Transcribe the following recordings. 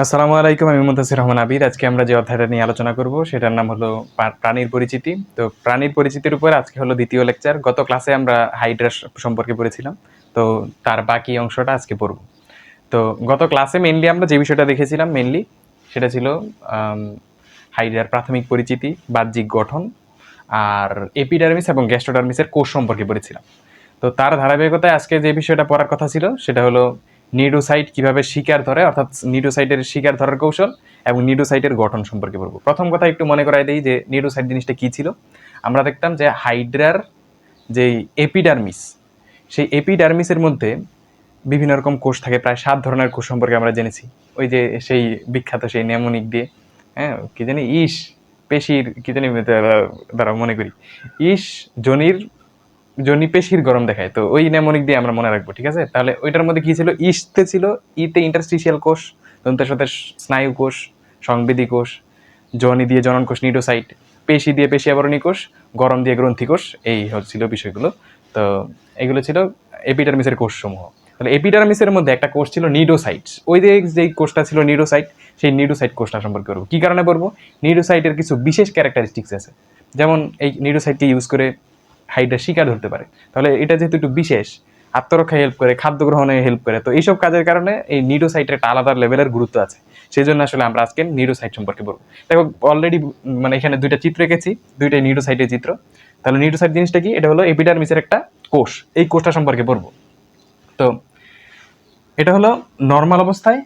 আসসালামু আলাইকুম। আমি মুনতাসির রহমান আবির। আজকে আমরা যে অধ্যায়টা নিয়ে আলোচনা করব সেটার নাম হলো প্রাণীর পরিচিতি। তো প্রাণীর পরিচিতির উপর আজকে হলো দ্বিতীয় লেকচার। গত ক্লাসে আমরা হাইড্রা সম্পর্কে পড়েছিলাম। তো তার বাকি অংশটা আজকে পড়ব। তো গত ক্লাসে মেইনলি আমরা যে বিষয়টা দেখেছিলাম সেটা ছিল আম হাইড্রার প্রাথমিক পরিচিতি, বাহ্যিক গঠন আর এপিডার্মিস এবং গ্যাস্ট্রোডার্মিসের কোষ সম্পর্কে পড়েছিলাম। তো তার ধারাবাহিকতায় আজকে যে বিষয়টা পড়ার কথা ছিল সেটা হলো নিডোসাইট কিভাবে শিকার ধরে, অর্থাৎ নিডোসাইটের শিকার ধরার কৌশল এবং নিডোসাইটের গঠন সম্পর্কে বলবো। প্রথম কথা একটু মনে করাই দিই যে নিডোসাইট জিনিসটা কি ছিল। আমরা দেখতাম যে হাইড্রার যেই এপিডার্মিস, সেই এপিডার্মিসের মধ্যে বিভিন্ন রকম কোষ থাকে, প্রায় 7 ধরনের কোষ সম্পর্কে আমরা জেনেছি। ওই যে সেই বিখ্যাত সেই নেমোনিক দিয়ে, হ্যাঁ কি জানি পেশির কি জানি, দ্বারা মনে করি জনির জনি পেশির গরম দেখায়। তো ওই নেমোনিক দিয়ে আমরা মনে রাখবো, ঠিক আছে? তাহলে ওইটার মধ্যে কি ছিল? ইস্টে ছিল, ইতে ইন্টারস্টিশিয়াল কোষ, দন্তের সাথে স্নায়ু কোষ, সংবেদী কোষ, জনি দিয়ে জনন কোষ নিডোসাইট, পেশি দিয়ে পেশি আবরণী কোষ, গরম দিয়ে গ্রন্থি কোষ। এই হচ্ছিল বিষয়গুলো। তো এগুলো ছিল এপিডার্মিসের কোষসমূহ। তাহলে এপিডার্মিসের মধ্যে একটা কোষ ছিল নিডোসাইট। ওই যে যেই কোষটা ছিল নিডোসাইট, সেই নিডোসাইট কোষটা সম্পর্কে বলবো। কি কারণে বলবো? নিডোসাইটের কিছু বিশেষ ক্যারেক্টারিস্টিক্স আছে। যেমন এই নিডোসাইটকে ইউজ করে হাইড্রা শিকার ধরতে পারে। তাহলে এটা যেহেতু একটু বিশেষ, আত্মরক্ষায় হেল্প করে, খাদ্য গ্রহণে হেল্প করে, তো এইসব কাজের কারণে এই নিডোসাইটের একটা আলাদা লেভেলের গুরুত্ব আছে। সেই জন্য আসলে আমরা আজকে নিডোসাইট সম্পর্কে বলবো। দেখো অলরেডি মানে এখানে দুইটা চিত্র এঁকেছি, দুইটাই নিডোসাইটের চিত্র। তাহলে নিডোসাইট জিনিসটা কি? এটা হলো এপিডার্মিসের একটা কোষ। এই কোষটা সম্পর্কে পড়বো। তো এটা হলো নর্মাল অবস্থায়,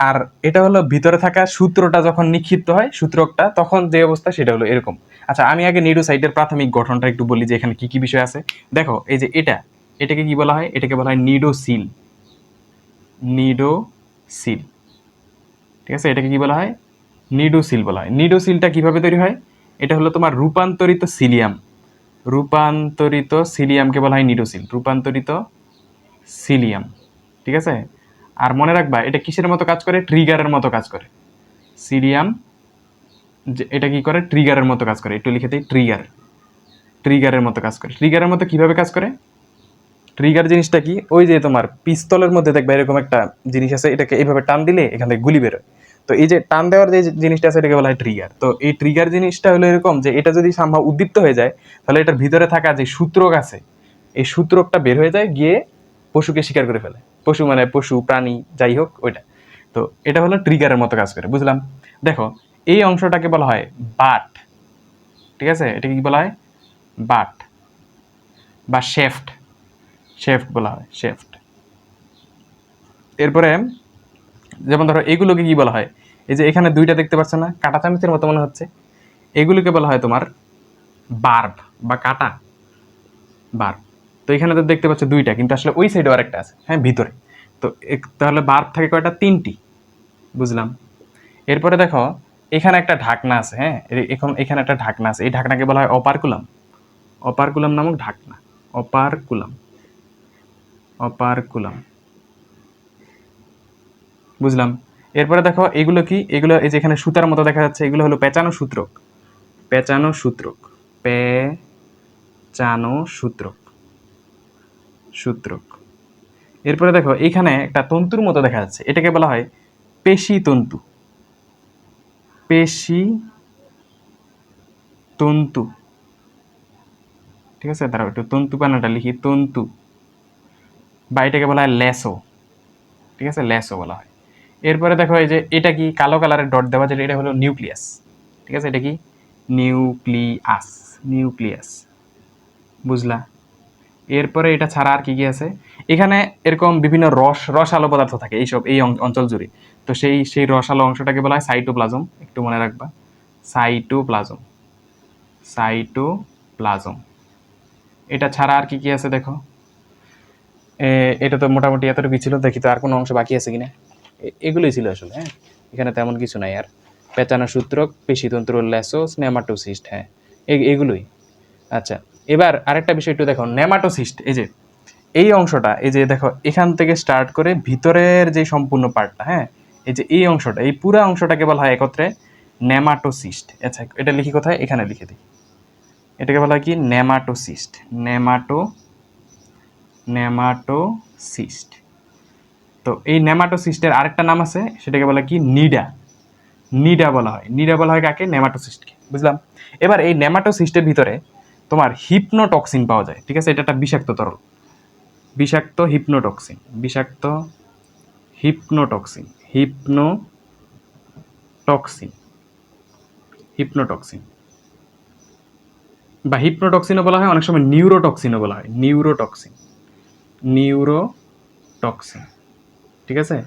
আর এটা হলো ভিতরে থাকা সূত্রটা যখন নিক্ষিপ্ত হয়, সূত্রকটা তখন যে অবস্থা সেটা হলো এরকম। আচ্ছা, আমি আগে নিডোসাইটের প্রাথমিক গঠনটা একটু বলি যে এখানে কি কি বিষয় আছে। দেখো এই যে এটাকে কি বলা হয়? এটাকে বলা হয় নিডোসিল। নিডোসিল, ঠিক আছে? এটাকে কি বলা হয়? নিডোসিল বলা হয়। নিডোসিলটা কিভাবে তৈরি হয়? এটা হলো তোমার রূপান্তরিত সিলিয়াম। রূপান্তরিত সিলিয়ামকে বলা হয় নিডোসিল। রূপান্তরিত সিলিয়াম, ঠিক আছে? আর মনে রাখবা এটা কিসের মতো কাজ করে? ট্রিগারের মতো কাজ করে। সিলিয়াম এটা কি করে? ট্রিগারের মতো কাজ করে। একটু লিখে দিই, ট্রিগার। ট্রিগারের মতো কাজ করে। ট্রিগারের মতো কিভাবে কাজ করে? ট্রিগার জিনিসটা কি? ওই যে তোমার পিস্তলের মধ্যে দেখবে এরকম একটা জিনিস আছে, এটাকে এইভাবে টান দিলে এখান থেকে গুলি বেরোয়। তো এই যে টান দেওয়ার যে জিনিসটা আছে এটাকে বলা হয় ট্রিগার। তো এই ট্রিগার জিনিসটা হলো এরকম যে এটা যদি সম্ভব উদ্দীপ্ত হয়ে যায়, তাহলে এটার ভিতরে থাকা যে সূত্রক আছে, এই সূত্রকটা বের হয়ে যায়, গিয়ে পশুকে শিকার করে ফেলে। পশু মানে পশু, প্রাণী, যাই হোক ওইটা। তো এটা হলো ট্রিগারের মতো কাজ করে, বুঝলাম? দেখো এই অংশটাকে বলা হয় বাট, ঠিক আছে? এটাকে কি বলা হয়? বাট বা শেফট। শেফট বলা হয়, শেফট। এরপরে যেমন ধরো এগুলোকে কি বলা হয়? এই যে এখানে দুইটা দেখতে পাচ্ছ না, কাটা চামচের মতো মনে হচ্ছে, এগুলোকে বলা হয় তোমার বার্ব বা কাটা, বার্ব। তো এখানে তো দেখতে পাচ্ছ দুইটা, কিন্তু আসলে ওই সাইডে আরেকটা আছে, হ্যাঁ ভিতরে। তো তাহলে বার্ব থাকে কয়টা? 3টি, বুঝলাম? এরপরে দেখো এখানে একটা ঢাকনা আছে, হ্যাঁ এখন এখানে একটা ঢাকনা আছে, এই ঢাকনাকে বলা হয় অপারকুলাম। অপারকুলাম নামক ঢাকনা। অপারকুলাম, অপারকুলাম, বুঝলাম? এরপরে দেখো এগুলো কি? এগুলো এই যে এখানে সুতার মতো দেখা যাচ্ছে, এগুলো হলো পেঁচানো সূত্রক। পেঁচানো সূত্রক, পেঁচানো সূত্রক, সূত্রক। এরপরে দেখো এখানে একটা তন্তুর মতো দেখা যাচ্ছে, এটাকে বলা হয় পেশি তন্তু। পেশি তন্তু, ঠিক আছে? দাঁড়াও একটু তন্তু বানানটা লিখি, তন্তু। বা এটাকে বলা হয় ল্যাসো, ঠিক আছে? ল্যাসো বলা হয়। এরপরে দেখো এই যে এটা কি কালো কালারের ডট দেওয়া, যেটা এটা হলো নিউক্লিয়াস, ঠিক আছে? এটা কি? নিউক্লিয়াস, নিউক্লিয়াস, বুঝলা? এরপরে এটা ছাড়া আর কি কি আছে? এখানে এরকম বিভিন্ন রসালো পদার্থ থাকে এইসব এই অঞ্চল জুড়ে। তো সেই সেই রসালো অংশটাকে বলা হয় সাইটোপ্লাজম। একটু মনে রাখবা, সাইটোপ্লাজম, সাইটোপ্লাজম। এটা ছাড়া আর কি কি আছে দেখো? এটা তো মোটামুটি এতটুকু ছিল, দেখি তো আর কোনো অংশ বাকি আছে কিনা। এগুলোই ছিল আসলে, হ্যাঁ এখানে তেমন কিছু নাই আর। পেঁচানো সূত্রক, পেশিতন্ত্র, ল্যাসো, নেমাটোসিস্ট, হ্যাঁ এগুলোই। আচ্ছা, এবার আরেকটা বিষয় একটু দেখো, নেমাটোসিস্ট। এই যে এই অংশটা, এই যে দেখো এখান থেকে স্টার্ট করে ভিতরের যে সম্পূর্ণ পার্টটা, হ্যাঁ এই যে এই অংশটা, এই পুরো অংশটাকে বলা হয় একত্রে নেমাটোসিস্ট। আচ্ছা এটা লিখি কোথায়? এখানে লিখে দিই। এটাকে বলা হয় কি? নেমাটোসিস্ট। নেমাটোসিস্ট। তো এই নেমাটোসিস্টের আরেকটা নাম আছে, সেটাকে বলে কি নিডা। নিডা বলা হয়। নিডা বলা হয় কাকে? নেমাটোসিস্টকে। বুঝলাম। এবার এই নেমাটোসিস্টের ভিতরে তোমার হিপনোটক্সিন পাওয়া যায়, ঠিক আছে? এটা একটা বিষাক্ত তরল, বিষাক্ত হিপনোটক্সিন, বিষাক্ত হিপনোটক্সিন, হিপনোটক্সিন, হিপনোটক্সিন বা হিপনোটক্সিনও বলা হয়, অনেক সময় নিউরোটক্সিনও বলা হয়, নিউরোটক্সিন, নিউরোটক্সিন, ঠিক আছে?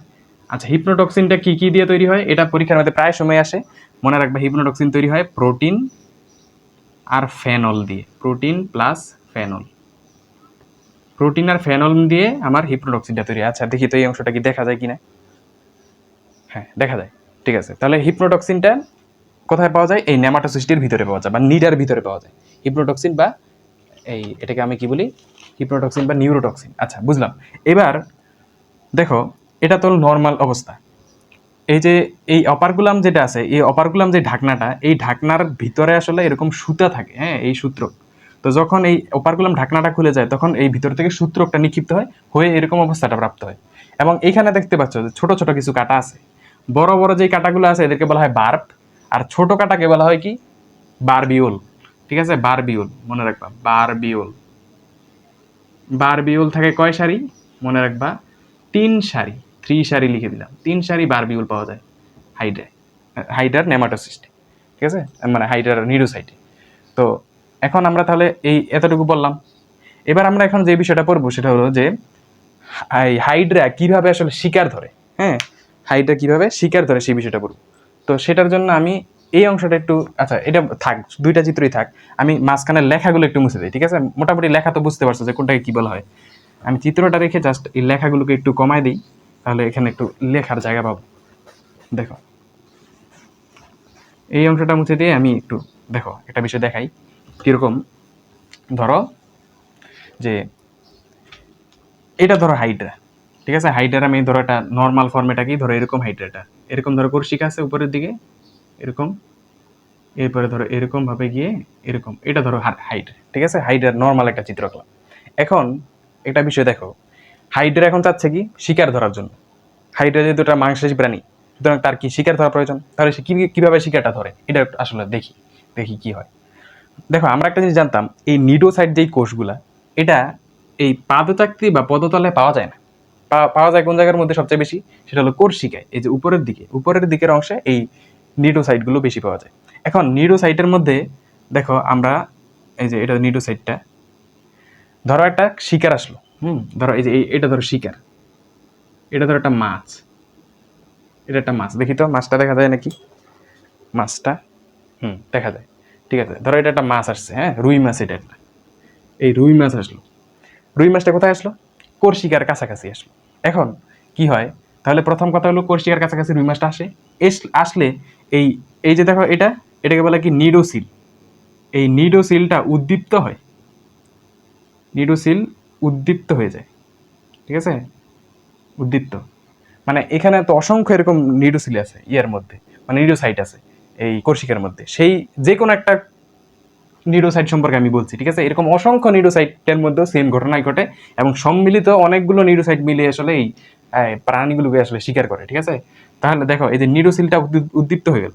আচ্ছা, হিপনোটক্সিনটা কি কি দিয়ে তৈরি হয়? এটা পরীক্ষার মধ্যে প্রায় সময় আসে, মনে রাখবা। হিপনোটক্সিন তৈরি হয় প্রোটিন আর ফেনল দিয়ে, প্রোটিন প্লাস ফেনল, প্রোটিন আর ফেনল দিয়ে আমার হিপনোটক্সিনটা তৈরি হয়। আচ্ছা দেখি তো এই অংশটা কি দেখা যায় কিনা। হ্যাঁ, দেখা যায়। ঠিক আছে, তাহলে হিপনোটক্সিনটা কোথায় পাওয়া যায়? এই নেমাটোসিস্টের ভিতরে পাওয়া যায় বা নিডার ভিতরে পাওয়া যায় হিপনোটক্সিন, বা এই এটাকে আমি কি বলি? হিপনোটক্সিন বা নিউরোটক্সিন। আচ্ছা, বুঝলাম। এবার দেখো, এটা তো নর্মাল অবস্থা। এই যে এই অপারকুলাম যেটা আছে, এই অপারকুলাম যে ঢাকনাটা, এই ঢাকনার ভিতরে আসলে এরকম সুতা থাকে, হ্যাঁ, এই সূত্রক। তো যখন এই অপারকুলাম ঢাকনাটা খুলে যায়, তখন এই ভিতর থেকে সূত্রকটা নিক্ষিপ্ত হয়, হয়ে এরকম অবস্থাটা প্রাপ্ত হয়। এবং এইখানে দেখতে পাচ্ছ যে ছোট ছোট কিছু কাটা আছে। বড় বড় যে কাটাগুলো আছে এদেরকে বলা হয় বার্ব, আর ছোট কাটাকে বলা হয় কি? বারবিউল। ঠিক আছে, বারবিউল মনে রাখবা, বারবিউল। বারবিউল থাকে কয় সারি? মনে রাখবা 3 সারি, 3 সারি লিখে দিলাম। 3 সারি বারবিউল পাওয়া যায় হাইড্রায়, হাইড্রার নেমাটোসিস্টে, ঠিক আছে, মানে হাইড্রার নিউরোসাইটে। তো এখন আমরা তাহলে এই এতটুকু বললাম। এবার আমরা এখন যে বিষয়টা পড়বো সেটা হলো যে হাইড্রা কিভাবে আসলে শিকার ধরে। হ্যাঁ, হাইড্রা কিভাবে শিকার ধরে সেই বিষয়টা পড়বো। তো সেটার জন্য আমি এই অংশটা একটু, আচ্ছা এটা থাক, দুইটা চিত্রই থাক, আমি মাঝখানের লেখাগুলো একটু মুছে দিই, ঠিক আছে? মোটামুটি লেখা তো বুঝতে পারছো যে কোনটাকে কি বলা হয়। আমি চিত্রটা রেখে জাস্ট এই লেখাগুলোকে একটু কমায় দিই, তাহলে এখানে একটু লেখার জায়গা পাবো। দেখো, এই অংশটা মুছে দিয়ে আমি একটু, দেখো একটা বিষয় দেখাই কিরকম। ধরো যে এটা ধরো হাইড্রা, ঠিক আছে? হাইড্রার আমি ধরো একটা নর্মাল ফর্মেটাকেই ধরো এরকম, হাইড্রাটা এরকম ধরো কর্ষিকা আছে উপরের দিকে এরকম, এরপরে ধরো এরকম ভাবে গিয়ে এরকম, এটা ধরো হাইড্রা, ঠিক আছে? হাইড্রার নর্মাল একটা চিত্র আঁকলাম। এখন একটা বিষয় দেখো, হাইড্রা এখন চাচ্ছে কি? শিকার ধরার জন্য। হাইড্রা যেহেতু একটা মাংসাশী প্রাণী, সুতরাং তার কি শিকার ধরা প্রয়োজন। তাহলে সে কিভাবে শিকারটা ধরে, এটা আসলে দেখি, দেখি কি হয়। দেখো, আমরা একটা জিনিস জানতাম, এই নিডোসাইট যেই কোষগুলা, এটা এই পাদচাকতি বা পদতলে পাওয়া যায় না। পাওয়া যায় কোন জায়গার মধ্যে সবচেয়ে বেশি? সেটা হলো কোর্সিকায়, এই যে উপরের দিকে, উপরের দিকের অংশে এই নিডোসাইটগুলো বেশি পাওয়া যায়। এখন নিডোসাইটের মধ্যে দেখো আমরা, এই যে এটা নিডোসাইটটা, ধরো একটা শিকার আসলো, ধরো এই যে এটা ধরো শিকার, এটা ধরো একটা মাছ, এটা একটা মাছ, দেখি তো মাছটা দেখা যায় নাকি? মাছটা দেখা যায়, ঠিক আছে। ধরো এটা একটা মাছ আসছে, হ্যাঁ, রুই মাছ, এটা একটা, এই রুই মাছ আসলো। রুই মাছটা কোথায় আসলো? কোর্সিকার কাছাকাছি আসলো। এখন কি হয়? তাহলে প্রথম কথা হলো কোর্সিকার কাছাকাছি রুই মাছটা আসে, আসলে এই এই যে দেখো এটা, এটাকে বলে কি? নিডোসিল। এই নিডোসিলটা উদ্দীপ্ত হয়, নিডোসিল উদ্দীপ্ত হয়ে যায়, ঠিক আছে? উদ্দীপ্ত মানে এখানে তো অসংখ্য এরকম নিডোসিল আছে ইয়ার মধ্যে, মানে নিডোসাইট আছে এই কোর্সিকার মধ্যে। সেই যে কোনো একটা নিউরোসাইট সম্পর্কে আমি বলছি, ঠিক আছে? এরকম অসংখ্য নিউরোসাইটের মধ্যেও সেম ঘটনাই ঘটে, এবং সম্মিলিত অনেকগুলো নিউরোসাইট মিলে আসলে এই প্রাণীগুলোকে আসলে শিকার করে, ঠিক আছে? তাহলে দেখো, এই যে নিউরোসিলটা উদ্দীপ্ত হয়ে গেল।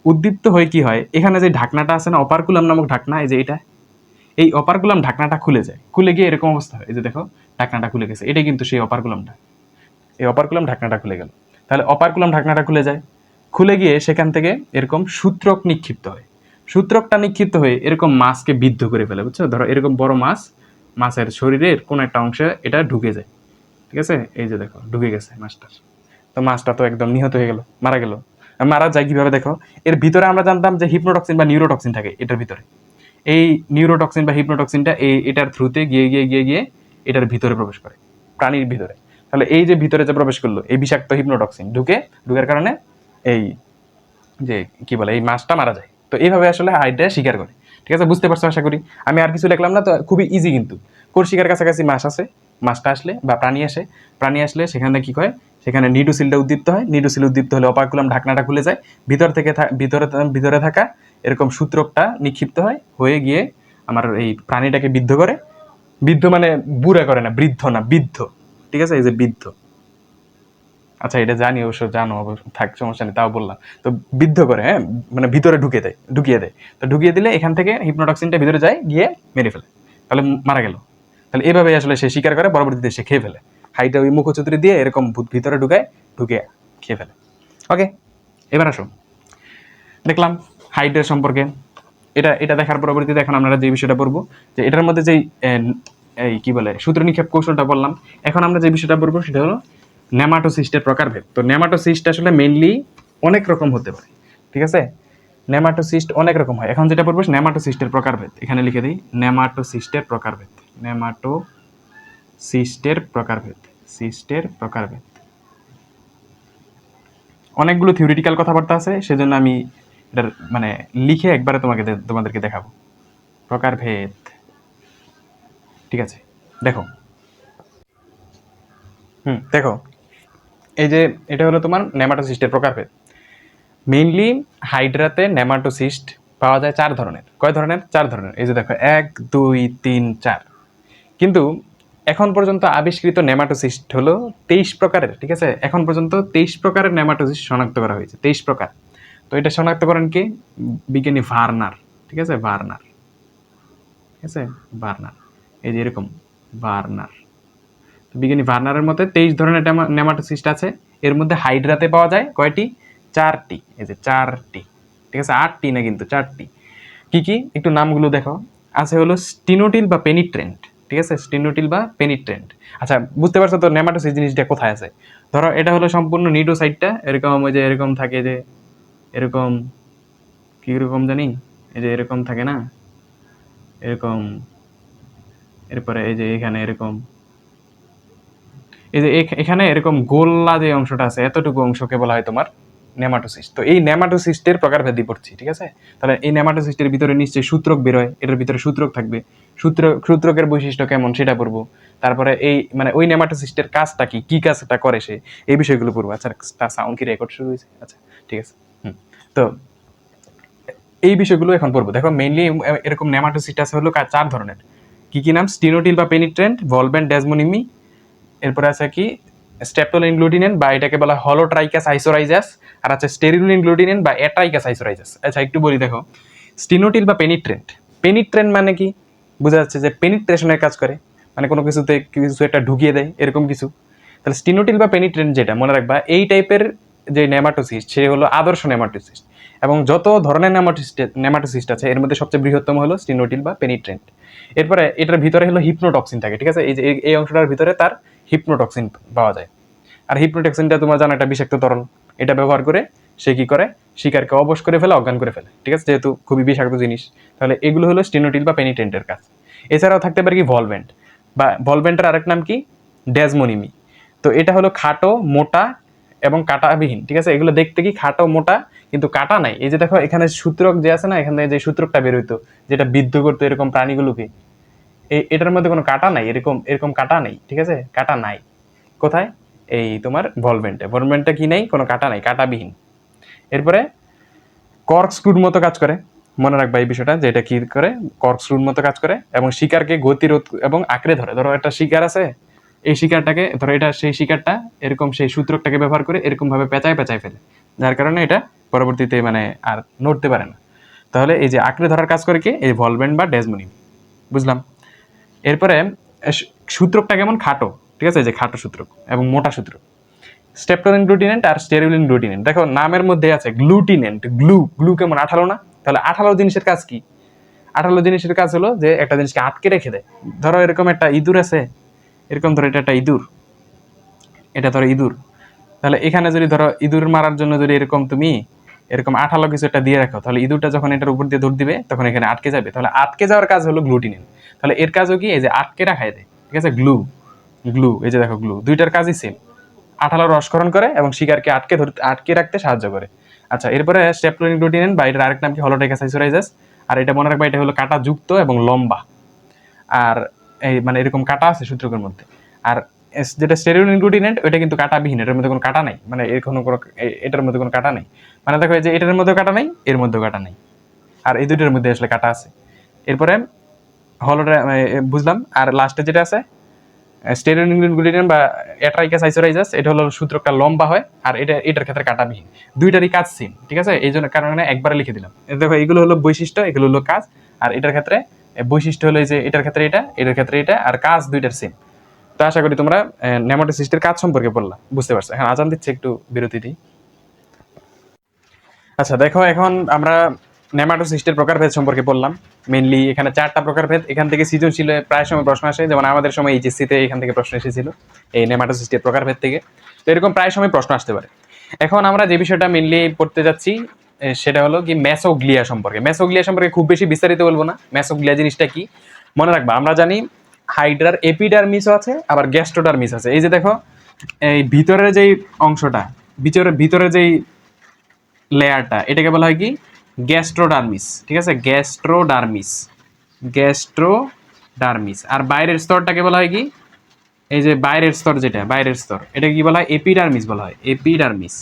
উদ্দীপ্ত হয়ে কি হয়? এখানে যে ঢাকনাটা আছে না, অপারকুলাম নামক ঢাকনা, এই যে এটা, এই অপারকুলাম ঢাকনাটা খুলে যায়, খুলে গিয়ে এরকম অবস্থা হয়। এই যে দেখো, ঢাকনাটা খুলে গেছে, এটাই কিন্তু সেই অপারকুলামটা। এই অপারকুলাম ঢাকনাটা খুলে গেল। তাহলে অপারকুলাম ঢাকনাটা খুলে যায়, খুলে গিয়ে সেখান থেকে এরকম সূত্রক নিক্ষিপ্ত হয়। সূত্রকটা নিক্ষিপ্ত হয়ে এরকম মাছকে বিদ্ধ করে ফেলে, বুঝছো? ধরো এরকম বড় মাছ, মাছের শরীরের কোনো একটা অংশে এটা ঢুকে যায়, ঠিক আছে? এই যে দেখো, ঢুকে গেছে মাছটার। তো মাছটা তো একদম নিহত হয়ে গেল, মারা গেল। মারা যায় কিভাবে? দেখো, এর ভিতরে আমরা জানতাম যে হিপনোটক্সিন বা নিউরোটক্সিন থাকে এটার ভিতরে। এই নিউরোটক্সিন বা হিপনোটক্সিনটা এটার থ্রুতে গিয়ে গিয়ে গিয়ে গিয়ে এটার ভিতরে প্রবেশ করে, প্রাণীর ভিতরে। তাহলে এই যে ভিতরে যে প্রবেশ করলো, এই বিষাক্ত হিপনোটক্সিন ঢুকার কারণে এই যে কি বলে, এই মাছটা মারা যায়। তো এইভাবে আসলে হাইড্রা শিকার করে, ঠিক আছে? বুঝতে পারছো আশা করি। আমি আর কিছু লিখলাম না তো, খুবই ইজি কিন্তু। কোর্সিকার কাছাকাছি মাছ আছে, মাছটা আসলে বা প্রাণী আসলে সেখানে কি হয়? সেখানে নিডোসিলটা উদ্দীপ্ত হয়, নিডোসিল উদ্দীপ্ত হলে অপারকুলাম ঢাকনাটা খুলে যায়, ভিতর থেকে ভিতরে থাকা এরকম সূত্রকটা নিক্ষিপ্ত হয়, হয়ে গিয়ে আমার এই প্রাণীটাকে বিদ্ধ করে। বিদ্ধ মানে বুড়া করে না, বৃদ্ধ না, বিদ্ধ, ঠিক আছে? এই যে বিদ্ধ, আচ্ছা এটা জানি, অবশ্য জানো, অবশ্য থাক, সমস্যা নেই, তাও বললাম। তো বিদ্ধ করে, হ্যাঁ, মানে ভিতরে ঢুকিয়ে দেয়। তো ঢুকিয়ে দিলে এখান থেকে হিপনোটক্সিনটা ভিতরে যায়, গিয়ে মেরে ফেলে, তাহলে মারা গেল। তাহলে এভাবে আসলে সে শিকার করে, পরবর্তীতে সে খেয়ে ফেলে। হাইটা ওই মুখচুত্রি দিয়ে এরকম ভিতরে ঢুকে খেয়ে ফেলে। ওকে, এবার আসো, দেখলাম হাইডের সম্পর্কে। এটা এটা দেখার পরবর্তীতে এখন আমরা যে বিষয়টা পড়বো, যে এটার মধ্যে যেই এই কি বলে সূত্র নিক্ষেপ কৌশলটা বললাম, এখন আমরা যে বিষয়টা পড়বো সেটা হলো নেমাটোসিস্টের প্রকারভেদ। তো নেমাটোসিস্ট আসলে মেইনলি অনেক রকম হতে পারে, ঠিক আছে? নেমাটোসিস্ট অনেক রকম হয়। এখন যেটা পড়বো নেমাটোসিস্টের প্রকারভেদ, এখানে লিখে দিই নেমাটোসিস্টের প্রকারভেদ। নেমাটোসিস্টের প্রকারভেদ, সিস্টের প্রকারভেদ। অনেকগুলো থিওরিটিক্যাল কথাবার্তা আছে, সেজন্য আমি এটার মানে লিখে একবারে তোমাদেরকে দেখাবো। প্রকারভেদ, ঠিক আছে? দেখো, দেখো, এই যে এটা হলো তোমার নেমাটোসিস্টের প্রকারভেদ। মেইনলি হাইড্রাতে নেমাটোসিস্ট পাওয়া যায় 4 ধরনের। কয় ধরনের? 4 ধরনের। এই যে দেখো, 1 2 3 4। কিন্তু এখন পর্যন্ত আবিষ্কৃত নেমাটোসিস্ট হলো 23 প্রকারের, ঠিক আছে? এখন পর্যন্ত 23 প্রকারের নেমাটোসিস্ট শনাক্ত করা হয়েছে, 23 প্রকার। তো এটা শনাক্ত করেন কি? বিজ্ঞানী ভার্নার, ঠিক আছে? ভার্নার, ঠিক আছে? ভার্নার, এই যে এরকম ভার্নার। বিজ্ঞানী ভার্নারের মতে 23 ধরনের নেমাটোসিস্ট আছে। এর মধ্যে হাইড্রাতে পাওয়া যায় কয়টি? 4টি। এই যে 4টি, ঠিক আছে? 8টি না, কিন্তু 4টি। কি কি একটু নামগুলো দেখো। আছে হলো স্টিনোটিল বা পেনিট্রেন্ট, ঠিক আছে? স্টিনোটিল বা পেনিট্রেন্ট। আচ্ছা, বুঝতে পারছো তো নেমাটোসিস জিনিসটা কোথায় আছে? ধরো এটা হলো সম্পূর্ণ নিডোসাইটটা, এরকম ওই যে এরকম থাকে, যে এরকম, কি রকম জানি, এই যে এরকম থাকে না, এরকম। এরপরে এই যে এখানে এরকম, এই যে এখানে এরকম গোল্লা যে অংশটা আছে, এতটুকু অংশকে বলা হয় তোমার নেমাটোসিস্ট। তো এই নেমাটোসিস্টের প্রকারভেদই পড়ছি, ঠিক আছে? তাহলে এই নেমাটোসিস্টের ভিতরে নিশ্চয়ই সূত্রক বেরোয়, এটার ভিতরে সূত্রক থাকবে। সূত্রকের বৈশিষ্ট্য কেমন সেটা পড়বো। তারপরে এই মানে ওই নেমাটোসিস্টের কাজটা কি, কি কাজটা করে সে, এই বিষয়গুলো পড়বো। আচ্ছা, তার সাউন্ড কি রেকর্ড শুরু হয়েছে? আচ্ছা, ঠিক আছে। তো এই বিষয়গুলো এখন পড়বো। দেখো, মেইনলি এরকম নেমাটোসিস্ট আছে হলো 4 ধরনের। কি কি নাম? স্টিনোটিল বা পেনিট্রেন্ট, ভলবেন ডেজমোনিমি, এরপরে আছে কি স্টেপটোল ইনগ্লুটিনেন বা এটাকে বলা হলোট্রাইকাস আইসোরাইজাস, আর আছে স্টেরিল ইনগ্লুটিনেন বা এট্রাইকাস আইসোরাইজাস। আচ্ছা, একটু বলি, দেখো, স্টিনোটিল বা পেনিট্রেন্ট। পেনিট্রেন্ট মানে কি? বোঝা যাচ্ছে যে পেনিট্রেশনের কাজ করে, মানে কোনো কিছুতে কিছু একটা ঢুকিয়ে দেয়, এরকম কিছু। তাহলে স্টিনোটিল বা পেনিট্রেন্ট যেটা, মনে রাখবা, এই টাইপের যে নেমাটোসিস্ট, সে হলো আদর্শ নেমাটোসিস্ট। এবং যত ধরনের নেমাটোসিস্ট আছে, এর মধ্যে সবচেয়ে বৃহত্তম হলো স্টিনোটিল বা পেনিট্রেন্ট। এরপরে এটার ভিতরে হলো হিপনোটক্সিন থাকে, ঠিক আছে? এই যে এই অংশটার ভিতরে তার হিপনোটক্সিন পাওয়া যায়। আর হিপনোটক্সিনটা তোমার জানো একটা বিষাক্ত তরল। এটা ব্যবহার করে সে কি করে? শিকারকে অবশ করে ফেলে, অজ্ঞান করে ফেলে, ঠিক আছে? যেহেতু খুবই বিষাক্ত জিনিস, তাহলে এগুলো হলো স্টিনোটিল বা পেনিট্রেন্টের কাজ। এছাড়াও থাকতে পারে কি ভলভেন্ট, বা ভলভেন্টের আরেক নাম কি ডেজমোনিমি। তো এটা হলো খাটো, মোটা এবং কাটাবিহীন, ঠিক আছে? এগুলো দেখতে কি খাটো, মোটা, কিন্তু কাটা নাই। এই যে দেখো, এখানে সূত্রক যে আছে না, এখানে যে সূত্রকটা বের হইতো, যেটা বিদ্ধ করতো এরকম প্রাণীগুলোকে, এটার মধ্যে কোনো কাটা নাই, এরকম এরকম কাটা নেই, ঠিক আছে? কাটা নাই কোথায়? এই তোমার ভলভেন্টে কি নেই? কোনো কাটা নাই, কাটাবিহীন। এরপরে কর্ক স্ক্রুর মতো কাজ করে, মনে রাখবা এই বিষয়টা, যে এটা কি করে? কর্ক স্ক্রুর মতো কাজ করে এবং শিকারকে গতিরোধ এবং আঁকড়ে ধরে। ধরো একটা শিকার আছে, এই শিকারটাকে ধরো, এটা সেই শিকারটা এরকম সেই সূত্রকটাকে ব্যবহার করে এরকম ভাবে পেঁচায় পেঁচায় ফেলে, যার কারণে এটা পরবর্তীতে মানে আর নড়তে পারে না। তাহলে এই যে আঁকড়ে ধরার কাজ করে কি? এই ভলভেন্ট বা ডেজমোনিম, বুঝলাম? এরপরে সূত্রকটা কেমন? খাটো, ঠিক আছে? যে খাটো সূত্রক এবং মোটা সূত্রক। স্টেপটোলিন গ্লুটিনেন্ট আর স্টেরিলিন গ্লুটিনেন্ট। দেখো, নামের মধ্যে আছে গ্লুটিনেন্ট, গ্লু কেমন? আঠালো না? তাহলে আঠালো জিনিসের কাজ কি? আঠালো জিনিসের কাজ হলো যে একটা জিনিসকে আটকে রেখে দেয়। ধরো এরকম একটা ইঁদুর আছে, এরকম ধরো এটা একটা ইঁদুর, এটা ধরো ইঁদুর। তাহলে এখানে যদি ধরো ইঁদুর মারার জন্য যদি এরকম তুমি এরকম আঠালো কিছু একটা দিয়ে রাখো, তাহলে ইঁদুরটা যখন এটার উপর দিয়ে দৌড় দিবে, তখন এখানে আটকে যাবে। তাহলে আটকে যাওয়ার কাজ হলো গ্লুটিনিন। তাহলে এর কাজও কি? এই যে আটকে রাখায় দেয়, ঠিক আছে? গ্লু, এই যে দেখো, গ্লু দুইটার কাজই সেম, আঠালো রসক্ষরণ করে এবং শিকারকে আটকে রাখতে সাহায্য করে। আচ্ছা, এরপরে স্টেপটোলিন গ্লুটিনেন বা এটার আরেক নাম কি হলোটাইকাস আইসোরাইজাস। আর এটা মনে রাখবা, এটা হলো কাটা যুক্ত এবং লম্বা, আর এই মানে এরকম কাটা আছে সূত্রকের মধ্যে। আর যেটা স্টেরিল ইনগ্লুটিনেন্ট, ওইটা কিন্তু কাটাবিহীন, এটার মধ্যে কোনো কাটা নাই, মানে এর কোনো এটার মধ্যে কোনো কাটা নেই। মানে দেখো, এই যে এটার মধ্যেও কাটা নাই, এর মধ্যেও কাটা নাই, আর এই দুইটার মধ্যে আসলে কাটা আছে। এরপরে হলোটা বুঝলাম। আর লাস্টে যেটা আছে স্টেরোলিন বা অ্যাট্রাইকাস আইসোরাইজাস, এটা হলো সূত্রটা লম্বা হয় আর এটার ক্ষেত্রে কাটাবিহীন, দুইটারই কাজ সেম, ঠিক আছে? এই জন্য কারণে একবারে লিখে দিলাম। দেখো এগুলো হলো বৈশিষ্ট্য, এগুলো হলো কাজ, আর এটার ক্ষেত্রে বৈশিষ্ট্য হলো যে এটার ক্ষেত্রে এটা, এটার ক্ষেত্রে এটা, আর কাজ দুইটার সেম। তো আশা করি তোমরা নেমাটোসিস্টের কাজ সম্পর্কে বললাম, বুঝতে পারছো। এখন আজান দিচ্ছে, একটু বিরতি দিই। আচ্ছা দেখো, এখন আমরা নেমাটোসিস্টের প্রকারভেদ সম্পর্কে বললাম। মেইনলি এখানে 4টা প্রকারভেদ। এখান থেকে সৃজনশীলে প্রায় সময় প্রশ্ন আসে, যেমন আমাদের সময় এইচএসসিতে এখান থেকে প্রশ্ন এসেছিল এই নেমাটোসিস্টের প্রকারভেদ থেকে। তো এরকম প্রায় সময় প্রশ্ন আসতে পারে। এখন আমরা যে বিষয়টা মেইনলি পড়তে যাচ্ছি সেটা হলো কি মেসোগ্লিয়া সম্পর্কে। মেসোগ্লিয়া সম্পর্কে খুব বেশি বিস্তারিত বলবো না। মেসোগ্লিয়া জিনিসটা কি মনে রাখবা, আমরা জানি হাইড্রার এপিডার্মিসও আছে, আবার গ্যাস্ট্রোডার্মিস আছে। এই যে দেখো, এই ভিতরের যেই অংশটা, ভিতরে যেই লেয়ারটা, এটাকে বলা হয় কি গ্যাস্ট্রোডার্মিস, ঠিক আছে? গ্যাস্ট্রোডার্মিস। আর বাইরের স্তরটাকে বলা হয় কি, এই যে বাইরের স্তর, যেটা বাইরের স্তর, এটাকে কি বলা হয়? এপিডার্মিস বলা হয়, এপিডার্মিস।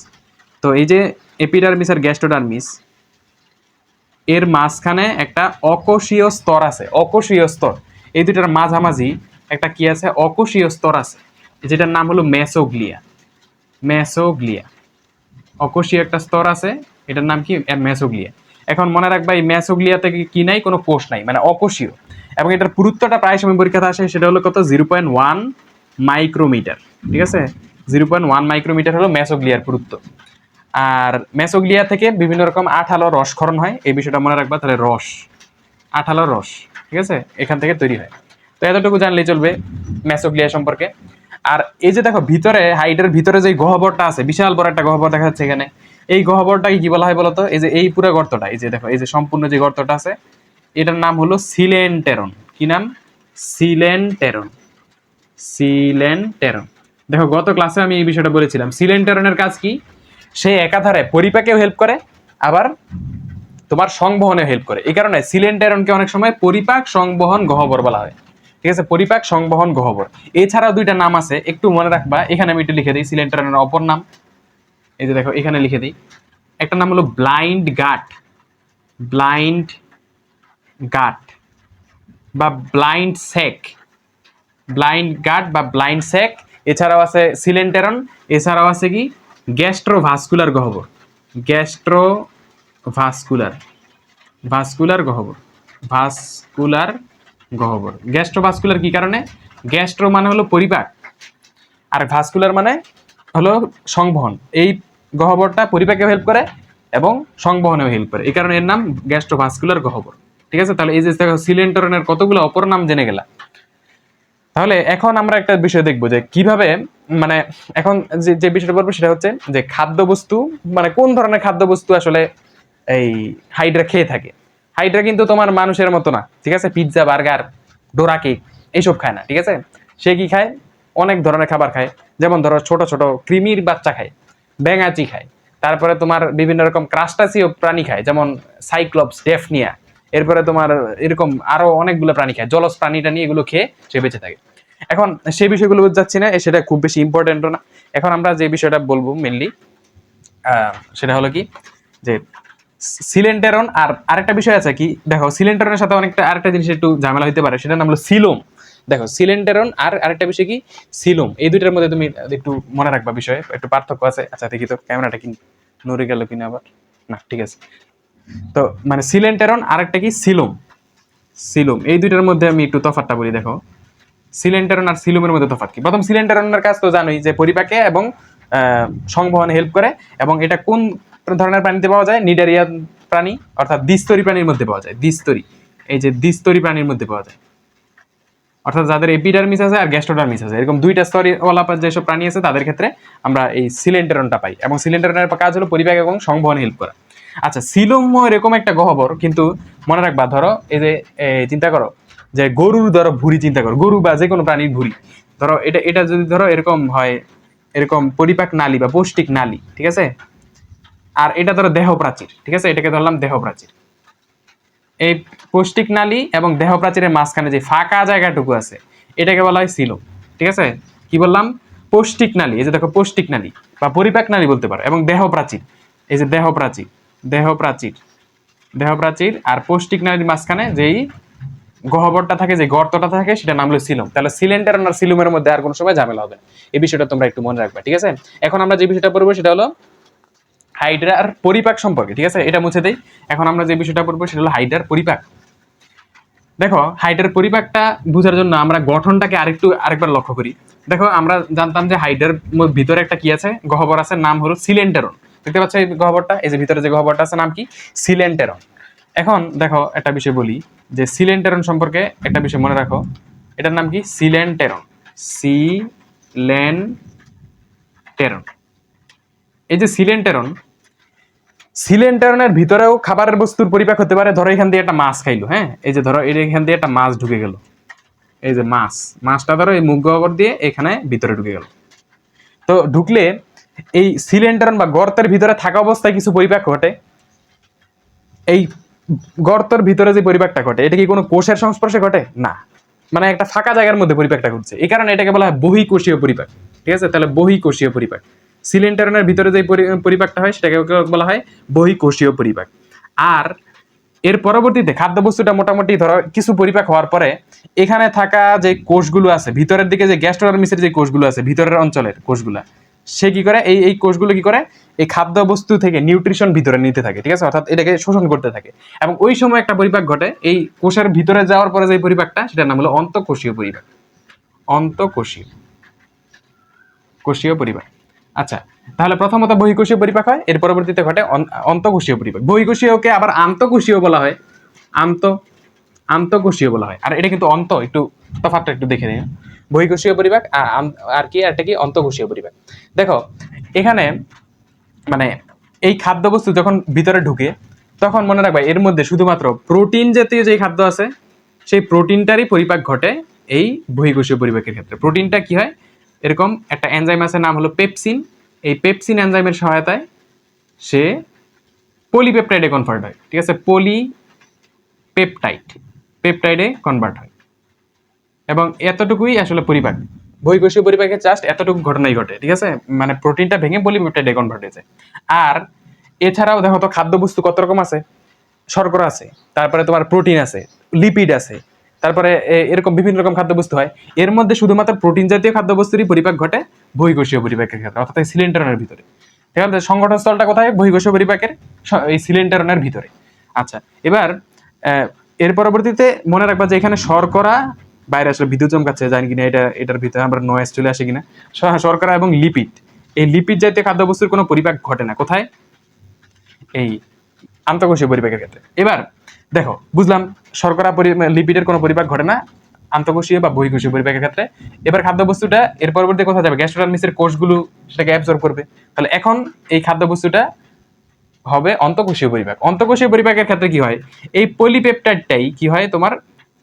তো এই যে এপিডার্মিস আর গ্যাস্ট্রোডার্মিস, এর মাঝখানে একটা অকোষীয় স্তর আছে, অকোষীয় স্তর। এই দুটার মাঝামাঝি একটা কি আছে? অকোষীয় স্তর আছে, যেটার নাম হলো মেসোগ্লিয়া। মেসোগ্লিয়া, অকোষীয় একটা স্তর আছে, এটার নাম কি? মেসোগ্লিয়া। এখন মনে রাখবা, এই মেসোগ্লিয়া থেকে কি নাই? কোনো কোষ নাই, মানে অকোষীয়। এবং এটার পুরুত্বটা প্রায় সময় পরীক্ষাতে আসে, সেটা হলো কত? 0.1 মাইক্রোমিটার, ঠিক আছে? 0.1 মাইক্রোমিটার হলো মেসোগ্লিয়ার পুরুত্ব। আর মেসোগ্লিয়া থেকে বিভিন্ন রকম আঠালো রসক্ষরণ হয়, এই বিষয়টা মনে রাখবা। তাহলে রস, আঠালো রস, ঠিক আছে, এখান থেকে তৈরি হয়। তো এতটুকু জানলেই চলবে মেসোগ্লিয়া সম্পর্কে। আর এই যে দেখো, ভিতরে হাইডের ভিতরে যে গহ্বরটা আছে, বিশাল বড় একটা গহ্বর দেখা যাচ্ছে এখানে। এই গহ্বরটাকে কি বলা হয় বলতো? এই যে এই পুরো গর্তটা, এই যে দেখো, এই যে সম্পূর্ণ যে গর্তটা আছে, এটার নাম হলো সিলেন্টেরন। কি নাম? সিলেন্টেরন। সিলেন্টেরন। দেখো গত ক্লাসে আমি এই বিষয়টা বলেছিলাম, সিলেন্টেরনের কাজ কি? সে একাধারে পরিপাকেও হেল্প করে, আবার তোমার সংবহনে হেল্প করে। এই কারণে সিলেন্টেরনকে অনেক সময় পরিপাক সংবহন গহ্বর বলা হয়, ঠিক আছে? পরিপাক সংবহন গহ্বর। এছাড়াও দুইটা নাম আছে, একটু মনে রাখবা। এখানে আমি একটু লিখে দিই সিলেন্টেরনের অপর নাম। এই যে দেখো, এখানে লিখে দিই। একটা নাম হলো ব্লাইন্ড গাট, ব্লাইন্ড গাট বা ব্লাইন্ড সেক, ব্লাইন্ড গাট বা ব্লাইন্ড সেক। এছাড়াও আছে সিলেন্টেরন। এছাড়াও আছে কি গ্যাস্ট্রোভাস্কুলার গহ্বর, গ্যাস্ট্রোভাস্কুলার, ভাস্কুলার গহ্বর, ভাস্কুলার গহ্বর। গ্যাস্ট্রোভাস্কুলার কি কারণে? গ্যাস্ট্রো মানে হলো পরিপাক, আর ভাস্কুলার মানে হলো সংবহন। এই গহ্বরটা পরিপাকেও হেল্প করে এবং সংবহনেও হেল্প করে, এই কারণে এর নাম গ্যাস্ট্রোভাস্কুলার গহ্বর, ঠিক আছে? তাহলে এই যে দেখো, সিলেন্টেরনের কতগুলো অপর নাম জেনে গেলা। তাহলে এখন আমরা একটা বিষয় দেখবো যে কিভাবে, মানে এখন যে বিষয়টা বলবো সেটা হচ্ছে যে খাদ্যবস্তু, মানে কোন ধরনের খাদ্যবস্তু আসলে এই হাইড্রা খেয়ে থাকে। হাইড্রা কিন্তু তোমার মানুষের মতো না, ঠিক আছে? পিৎজা, বার্গার, ডোরা কেক এইসব খায় না, ঠিক আছে? সে কি খায়? অনেক ধরনের খাবার খায়। যেমন ধরো, ছোট ছোট কৃমির বাচ্চা খায়, ব্যাঙাচি খায়, তারপরে তোমার বিভিন্ন রকম ক্রাস্টাসীয় প্রাণী খায়, যেমন সাইক্লপস, ডেফনিয়া। এরপরে তোমার এরকম আরো অনেকগুলো প্রাণী খায়, জলজ প্রাণী টানি, এগুলো খেয়ে সে বেঁচে থাকে। এখন সেই বিষয়গুলো যাচ্ছি না, সেটা খুব বেশি ইম্পর্টেন্টও না। এখন আমরা যে বিষয়টা বলবো মেনলি, সেটা হলো কি যে সিলেন্টেরন। আর আরেকটা বিষয় আছে কি, দেখো সিলেন্টেরনের সাথে অনেকটা আরেকটা জিনিস একটু ঝামেলা হতে পারে, সেটার নাম হলো সিলোম। দেখো সিলেন্টেরন আর আরেকটা বিষয় কি, সিলোম। এই দুইটার মধ্যে তুমি একটু মনে রাখবা, বিষয়ে একটু পার্থক্য আছে। আচ্ছা দেখি তো ক্যামেরাটা কি নড়ে গেল কিনা আবার, না ঠিক আছে। তো মানে সিলেন্টেরন আরেকটা কি সিলোম, সিলোম। এই দুইটার মধ্যে আমি একটু তফাৎটা বলি। দেখো সিলেন্টেরন আর সিলুমের মধ্যে তফাৎ কি? প্রথম, সিলেন্টেরনের কাজ তো জানোই যে পরিপাকে এবং সংবহনে হেল্প করে, এবং এটা কোন ধরনের প্রাণীতে পাওয়া যায়? নিডারিয়া প্রাণী, অর্থাৎ দ্বিস্তরী প্রাণীর মধ্যে পাওয়া যায়। দ্বিস্তরী, এই যে দ্বিস্তরী প্রাণীর মধ্যে পাওয়া যায়, অর্থাৎ যাদের এপিডার্মিস আছে আর গ্যাস্ট্রোডার্মিস আছে, এরকম দুইটা স্তরওয়ালা যেসব প্রাণী আছে তাদের ক্ষেত্রে আমরা এই সিলেন্টেরনটা পাই। এবং সিলেন্টেরনের কাজ হলো পরিপাক এবং সংবহনে হেল্প করা। আচ্ছা, সিলোম এরকম একটা গহ্বর, কিন্তু মনে রাখবা, ধরো এই যে চিন্তা করো যে গরুর ধরো ভুঁড়ি, চিন্তা করো গরু বা যে কোনো প্রাণীর ভুঁড়ি, ধরো এটা এটা যদি ধরো এরকম হয়, এরকম পরিপাক নালী বা পৌষ্টিক নালী, ঠিক আছে? আর এটা ধরো দেহ প্রাচীর, ঠিক আছে? এটাকে ধরলাম দেহ প্রাচীর। এই পৌষ্টিক নালী এবং দেহ প্রাচীরের মাঝখানে যে ফাঁকা জায়গাটুকু আছে, এটাকে বলা হয় সিলোম, ঠিক আছে? কি বললাম? পৌষ্টিক নালী। এই যে দেখো, পৌষ্টিক নালী বা পরিপাক নালী বলতে পারো, এবং দেহ প্রাচীর, এই যে দেহ প্রাচীর, দেহ প্রাচীর, দেহ প্রাচীর আর পৌষ্টিক নালীর মাঝখানে যেই গহ্বরটা থাকে, যে গর্তটা থাকে, সেটা নাম হলো সিলম। তাহলে সিলেন্টারন আর সিলুমের মধ্যে আর কোনো সময় ঝামেলা হবে না। এই বিষয়টা তোমরা একটু মনে রাখবে, ঠিক আছে? এখন আমরা যে বিষয়টা পড়বো সেটা হলো হাইড্রার পরিপাক সম্পর্কে, ঠিক আছে? এটা মুছে দেই। এখন আমরা যে বিষয়টা পড়বো সেটা হলো হাইড্রার পরিপাক। দেখো, হাইড্রার পরিপাকটা বোঝার জন্য আমরা গঠনটাকে আরেকবার লক্ষ্য করি। দেখো, আমরা জানতাম যে হাইড্রার ভিতরে একটা কি আছে, গহ্বর আছে, নাম হলো সিলেন্টেরন। দেখতে পাচ্ছ এই গহ্বরটা, এই যে ভিতরে যে গহ্বরটা আছে নাম কি? সিলেন্টেরন। এখন দেখো একটা বিষয় বলি, যে সিলেন্টেরন সম্পর্কে একটা বিষয় মনে রাখো, এটার নাম কি? সিলেন্টেরন। সিলেন্টেরন। এই যে সিলেন্টেরন, সিলেন্টারনের ভিতরেও খাবারের বস্তুর পরিপাক হতে পারে। ধরো এখান দিয়ে একটা মাছ খাইলো, হ্যাঁ, এই যে ধরো এখান দিয়ে একটা মাছ ঢুকে গেল, এই যে মাছটা ধরো এই মুখ গহ্বর দিয়ে এখানে ভিতরে ঢুকে গেল। তো ঢুকলে এই সিলেন্টারন বা গর্তের ভিতরে থাকা অবস্থায় কিছু পরিপাক ঘটে। এই গর্তের ভিতরে যে পরিপাকটা ঘটে, এটা কি কোনো কোষের সংস্পর্শে ঘটে না, মানে একটা ফাঁকা জায়গার মধ্যে পরিপাকটা ঘটছে। এই কারণে এটাকে বলা হয় বহিঃকোষীয় পরিপাক, ঠিক আছে? তাহলে বহিঃকোষীয় পরিপাক, সিলিন্ডারনের ভিতরে যে পরিপাকটা হয় সেটাকে বলা হয় বহিঃকোষীয় পরিপাক। আর এর পরবর্তীতে খাদ্যবস্তুটা মোটামুটি ধরো কিছু পরিপাক হওয়ার পরে এখানে থাকা যে কোষগুলো আছে ভিতরের দিকে, যে গ্যাস্ট্রোডার্মিসের যে কোষগুলো আছে ভিতরের অঞ্চলের কোষগুলা, সে কি করে, এই কোষগুলো কি করে, এই খাদ্যবস্তু থেকে নিউট্রিশন ভিতরে নিতে থাকে, ঠিক আছে? অর্থাৎ এটাকে শোষণ করতে থাকে। এবং ওই সময় একটা পরিপাক ঘটে, এই কোষের ভিতরে যাওয়ার পরে যে পরিপাকটা, সেটার নাম হলো অন্তঃকোষীয় পরিপাক। অন্তঃকোষীয় পরিপাক। আচ্ছা, তাহলে প্রথমত বহিঃকোষীয় পরিপাক হয়, এর পরবর্তীতে ঘটে অন্তঃকোষীয় পরিপাক। বহিঃকোষীয়কে আবার আন্তঃকোষীয় বলা হয়, আন্তঃকোষীয় বলা হয়। আর এটা কিন্তু একটু তফাৎটা একটু দেখে নিন। বহিঃকোষীয় পরিপাক আর কি, একটা কি অন্তঃকোষীয় পরিপাক। দেখো এখানে মানে এই খাদ্যবস্তু যখন ভিতরে ঢুকে, তখন মনে রাখবা এর মধ্যে শুধুমাত্র প্রোটিন জাতীয় যে খাদ্য আছে, সেই প্রোটিনটারই পরিপাক ঘটে এই বহিঃকোষীয় পরিপাকের ক্ষেত্রে। প্রোটিনটা কি হয়, এরকম একটা এনজাইম আছে, নাম হলো পেপসিন। এই পেপসিন এনজাইমের সহায়তায় সে পলিপেপটাইডে কনভার্ট হয়, ঠিক আছে? পেপটাইডে কনভার্ট হয়। এবং এতটুকুই আসলে পরিপাক। বহিঃকোষীয় পরিপাকের জাস্ট এতটুকু ঘটনাই ঘটে, ঠিক আছে? মানে প্রোটিনটা ভেঙে পলিপেপটাইডে কনভার্ট হয়েছে। আর এছাড়াও দেখো তো খাদ্যবস্তু কত রকম আছে। শর্করা আছে, তারপরে তোমার প্রোটিন আছে, লিপিড আছে, তারপরে এরকম বিভিন্ন রকম খাদ্যবস্তু হয়। এর মধ্যে শুধুমাত্র প্রোটিন জাতীয় খাদ্যবস্তুরই পরিপাক ঘটে বহিঃকোষীয় পরিপাকের ক্ষেত্রে, অর্থাৎ এই সিলিন্ডারনের ভিতরে। ঠিক আছে? সংগঠন স্থলটা কোথায়? বহিঃকোষীয় পরিপাকের এই সিলিন্ডারনের ভিতরে। আচ্ছা, এবার এর পরবর্তীতে মনে রাখবা যে এখানে শর্করা, বাইরে আসলে বিদ্যুৎ চমকাচ্ছে, জানি কিনা এটার ভিতরে আমরা নয়েজ চলে আসে কিনা। শর্করা এবং লিপিড, এই লিপিড জাতীয় খাদ্যবস্তুর কোনো পরিপাক ঘটে না। কোথায়? এই আন্তঃকোষীয় পরিপাকের ক্ষেত্রে। এবার দেখো, বুঝলাম শর্করা লিপিডের কোনো পরিপাক ঘটে না আন্তঃকোষীয় বা বহিঃকোষীয় পরিপাকের ক্ষেত্রে। এবার খাদ্যবস্তুটা এর পরবর্তী কোথায় যাবে? গ্যাস্ট্রোডার্মিসের কোষগুলো সেটাকে অ্যাবজর্ব করবে। তাহলে এখন এই খাদ্যবস্তুটা হবে অন্তঃকোষীয় পরিপাক। অন্তঃকোষীয় পরিপাকের ক্ষেত্রে কি হয়, এই পলিপেপটাইডটাই কি হয় তোমার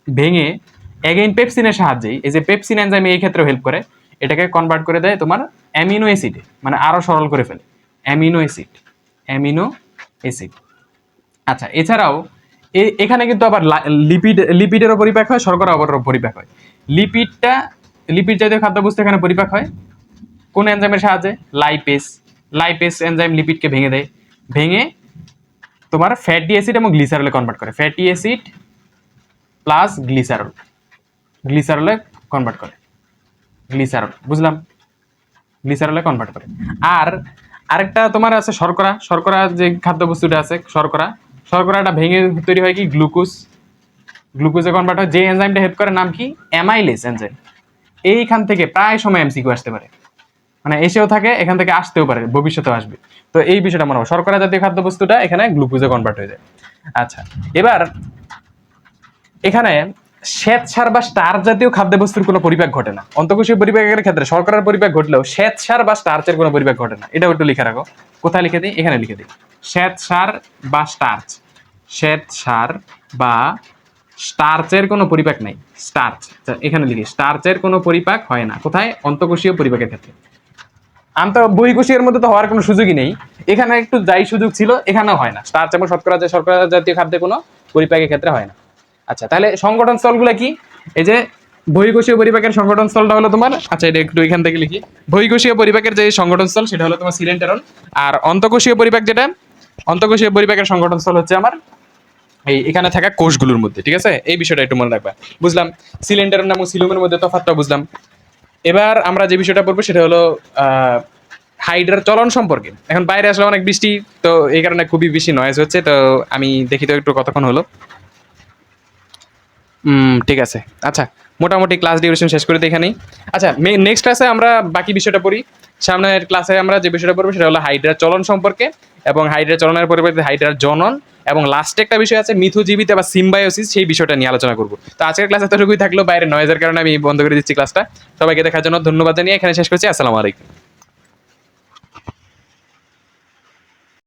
ভেঙে এগেইন পেপসিনের সাহায্যে, এই যে পেপসিন এনজাইম এই ক্ষেত্রে হেল্প করে, এটাকে কনভার্ট করে দেয় তোমার অ্যামিনো অ্যাসিডে, মানে আরো সরল করে ফেলে অ্যামিনো অ্যাসিড। আচ্ছা, এছাড়াও এখানে কিন্তু আবার লিপিডেরও পরিপাক হয়, শর্করারও পরিপাক হয়। লিপিড জাতীয় খাদ্যবস্তু এখানে পরিপাক হয় কোন এনজাইমের সাহায্যে? লাইপেস এনজাইম লিপিডকে ভেঙে দেয়, ভেঙে তোমার ফ্যাটি অ্যাসিড এবং গ্লিসারলে কনভার্ট করে। ফ্যাটি অ্যাসিড প্লাস গ্লিসারলে কনভার্ট করে। বুঝলাম, গ্লিসারলে কনভার্ট করে। আর আরেকটা তোমার আছে শর্করা যে খাদ্যবস্তুটা আছে, শর্করাটা ভেঙে তৈরি হয় কি? গ্লুকোজে কনভার্ট হয়। যে এনজাইমটা হেল্প করে নাম কি? Amylase enzyme. এইখান থেকে প্রায় সময় এমসিকিউ আসতে পারে, মানে এসেও থাকে, এখান থেকে আসতেও পারে, ভবিষ্যতেও আসবে। তো এই বিষয়টা মনে হয়, শর্করা জাতীয় খাদ্যবস্তুটা এখানে গ্লুকোজে কনভার্ট হয়ে যায়। আচ্ছা, এবার এখানে শ্বেতসার বা স্টার্চ জাতীয় খাদ্যবস্তুর কোনো পরিপাক ঘটে না। অন্তঃকোষীয় পরিপাকের ক্ষেত্রে শর্করার পরিপাক ঘটলেও শ্বেতসার বা স্টার্চের কোনো পরিপাক ঘটে না। এটাও একটু লিখে রাখো। কোথায় লিখে দিই? এখানে লিখে দিই। শ্বেতসার বা স্টার্চের কোনো পরিপাক নাই। এখানে লিখি, স্টার্চের কোনো পরিপাক হয় না। কোথায়? অন্তঃকোষীয় পরিপাকের ক্ষেত্রে। বহিঃকোষীয়ের মধ্যে তো হওয়ার কোনো সুযোগই নেই। এখানে একটু যাই সুযোগ ছিল, এখানেও হয় না। স্টার্চ এবং শর্করা জাতীয় খাদ্যে কোনো পরিপাকের ক্ষেত্রে হয় না। আচ্ছা, তাহলে সংগঠন স্থলগুলো কি? এই যে বহিঃকোষীয় পরিপাকের সংগঠন স্থলটা হলো তোমার, আচ্ছা এটা একটু এখান থেকে লিখি। বহিঃকোষীয় পরিপাকের যে সংগঠন স্থল সেটা হলো তোমার সিলেন্টেরন। আর অন্তঃকোষীয় পরিপাকের সংগঠন স্থল হচ্ছে আমার এখানে থাকা কোষগুলোর মধ্যে, ঠিক আছে? এই বিষয়টা একটু মনে রাখবা। বুঝলাম সিলিন্ডারের নাম ও সিলোমের মধ্যে তফাৎটা বুঝলাম। এবার আমরা যে বিষয়টা পড়বো সেটা হলো হাইড্রার চলন সম্পর্কে। এখন বাইরে আসলে অনেক বৃষ্টি, তো এই কারণে খুবই বেশি নয়েজ হচ্ছে। তো আমি দেখি তো একটু কতক্ষণ হলো। ঠিক আছে। আচ্ছা, মোটামুটি ক্লাস ডিউরেশন শেষ করে দিই এখানেই। আচ্ছা, নেক্সট ক্লাসে আমরা বাকি বিষয়টা পড়ি। সামনের ক্লাসে আমরা যে বিষয়টা পড়বো সেটা হলো হাইড্রার চলন সম্পর্কে, এবং হাইড্রার চলনের পরিবর্তে হাইড্রার জনন, এবং লাস্টে একটা বিষয় আছে মিথজীবিত বা সিম্বায়োসিস, সেই বিষয়টা নিয়ে আলোচনা করবো। তো আজকের ক্লাসে এতটুকুই থাকলো, বাইরে নয়েজের কারণে আমি বন্ধ করে দিচ্ছি ক্লাসটা। সবাইকে দেখার জন্য ধন্যবাদ জানিয়ে এখানে শেষ করছি। আসসালামু আলাইকুম।